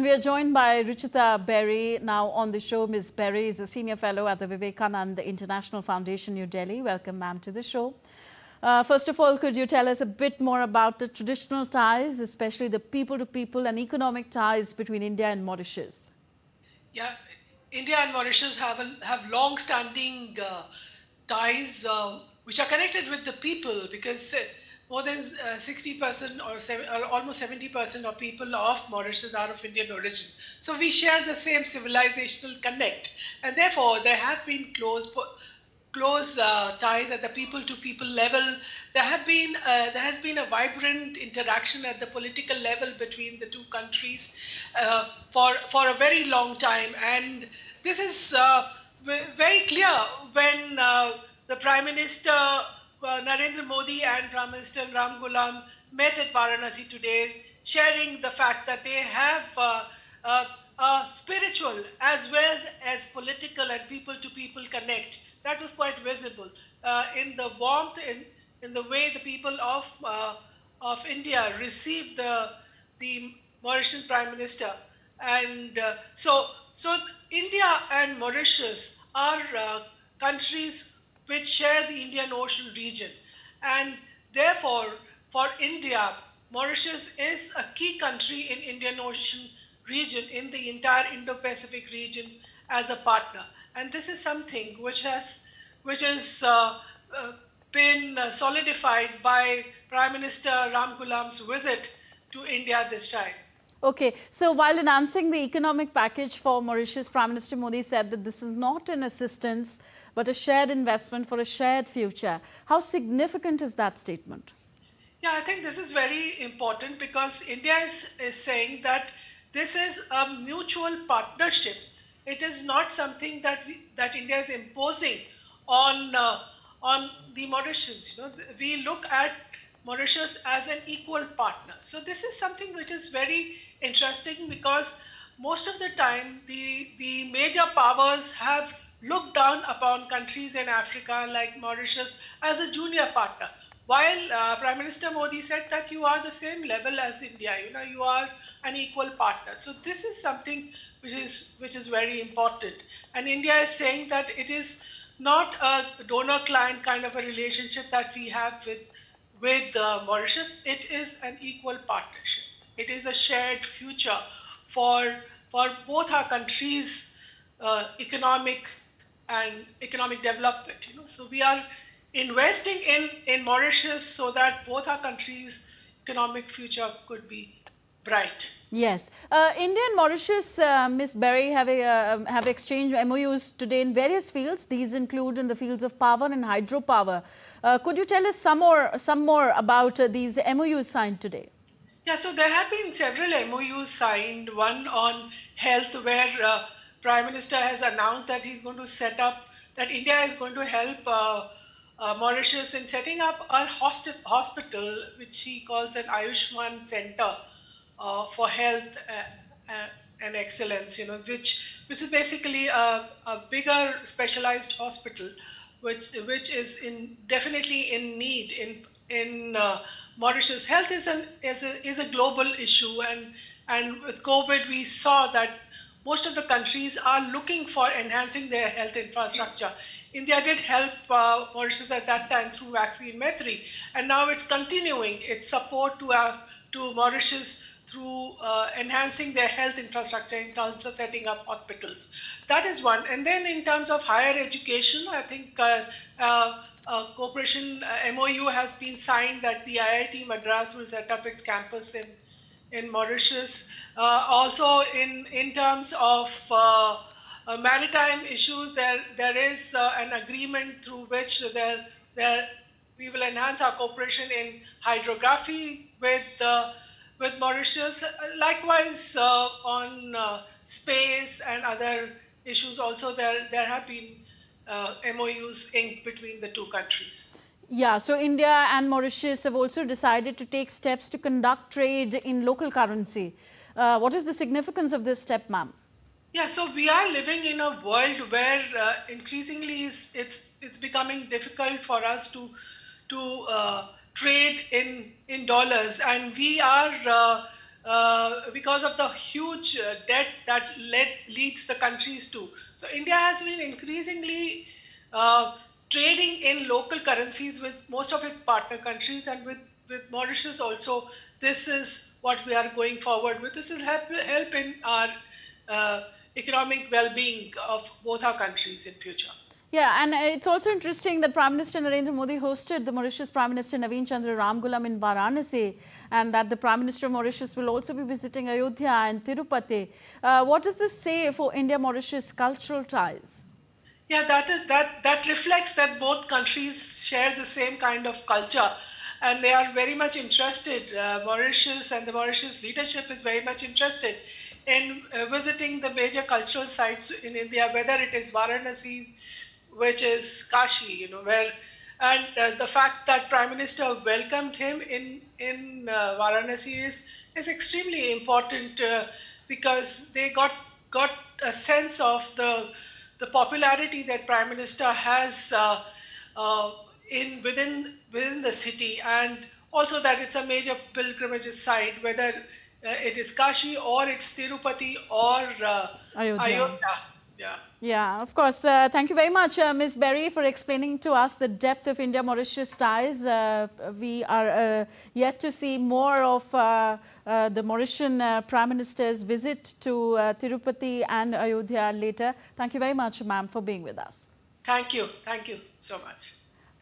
We are joined by Ruchita Berry now on the show. Ms. Berry is a senior fellow at the Vivekananda International Foundation, New Delhi. Welcome, ma'am, to the show. First of all, could you tell us a bit more about the traditional ties, especially the people-to-people and economic ties between India and Mauritius? Yeah, India and Mauritius have long-standing ties which are connected with the people, because more than 60% or almost 70% of people of Mauritius are of Indian origin. So we share the same civilizational connect, and therefore there have been close ties at the people-to-people level. There has been a vibrant interaction at the political level between the two countries for a very long time, and this is very clear when the Prime Minister Narendra Modi and Prime Minister Ram Ghulam met at Varanasi today, sharing the fact that they have uh, spiritual as well as political and people-to-people connect. That was quite visible in the warmth, in the way the people of India received the Mauritian Prime Minister. And so India and Mauritius are countries which share the Indian Ocean region, and therefore for India, Mauritius is a key country in Indian Ocean region, in the entire Indo-Pacific region, as a partner. And this is something which has been solidified by Prime Minister Ram Ghulam's visit to India this time. Okay, so while announcing the economic package for Mauritius, Prime Minister Modi said that this is not an assistance, but a shared investment for a shared future. How significant is that statement? Yeah, I think this is very important, because India is saying that this is a mutual partnership. It is not something that India is imposing on the Mauritians. We look at Mauritius as an equal partner. So this is something which is very interesting, because most of the time the major powers have looked down upon countries in Africa like Mauritius as a junior partner, while Prime Minister Modi said that you are the same level as India. You are an equal partner. So this is something which is very important, and India is saying that it is not a donor-client kind of a relationship that we have with Mauritius. It is an equal partnership. It is a shared future for both our countries' economic and economic development. So we are investing in Mauritius so that both our countries' economic future could be bright. Yes. India and Mauritius, Ms. Berry, have exchanged MOUs today in various fields. These include in the fields of power and hydropower. Could you tell us some more about these MOUs signed today? Yeah, so there have been several MOUs signed, one on health, where Prime Minister has announced that he's going to set up, that India is going to help Mauritius in setting up a hospital, which he calls an Ayushman Center for health and excellence, which is basically a bigger specialized hospital, which is definitely in need in Mauritius. Health is a global issue, and with COVID we saw that most of the countries are looking for enhancing their health infrastructure. India did help Mauritius at that time through Vaccine Maitri, and now it's continuing its support to Mauritius through enhancing their health infrastructure in terms of setting up hospitals. That is one. And then in terms of higher education, I think cooperation MOU has been signed that the IIT Madras will set up its campus in Mauritius. Also, in terms of maritime issues, there is an agreement through which we will enhance our cooperation in hydrography with Mauritius. Likewise, on space and other issues, also there have been MOUs inked between the two countries. Yeah, so India and Mauritius have also decided to take steps to conduct trade in local currency. What is the significance of this step, ma'am? Yeah, so we are living in a world where increasingly it's becoming difficult for us to trade in dollars, and we are because of the huge debt that leads the countries to. So India has been increasingly trading in local currencies with most of its partner countries, and with Mauritius also. This is what we are going forward with. This will help in our economic well-being of both our countries in future. Yeah, and it's also interesting that Prime Minister Narendra Modi hosted the Mauritius Prime Minister Naveen Chandra Ramgoolam in Varanasi, and that the Prime Minister of Mauritius will also be visiting Ayodhya and Tirupati. What does this say for India-Mauritius cultural ties? Yeah, that reflects that both countries share the same kind of culture, and they are very much interested. Mauritius and the Mauritius leadership is very much interested in visiting the major cultural sites in India, whether it is Varanasi, which is Kashi, where, and the fact that Prime Minister welcomed him in Varanasi is extremely important, because they got a sense of the popularity that Prime Minister has in within the city, and also that it's a major pilgrimage site, whether it is Kashi or it's Tirupati or Ayodhya. Ayodhya. Yeah. Yeah, of course. Thank you very much, Ms. Berry, for explaining to us the depth of India-Mauritius ties. We are yet to see more of the Mauritian Prime Minister's visit to Tirupati and Ayodhya later. Thank you very much, ma'am, for being with us. Thank you. Thank you so much.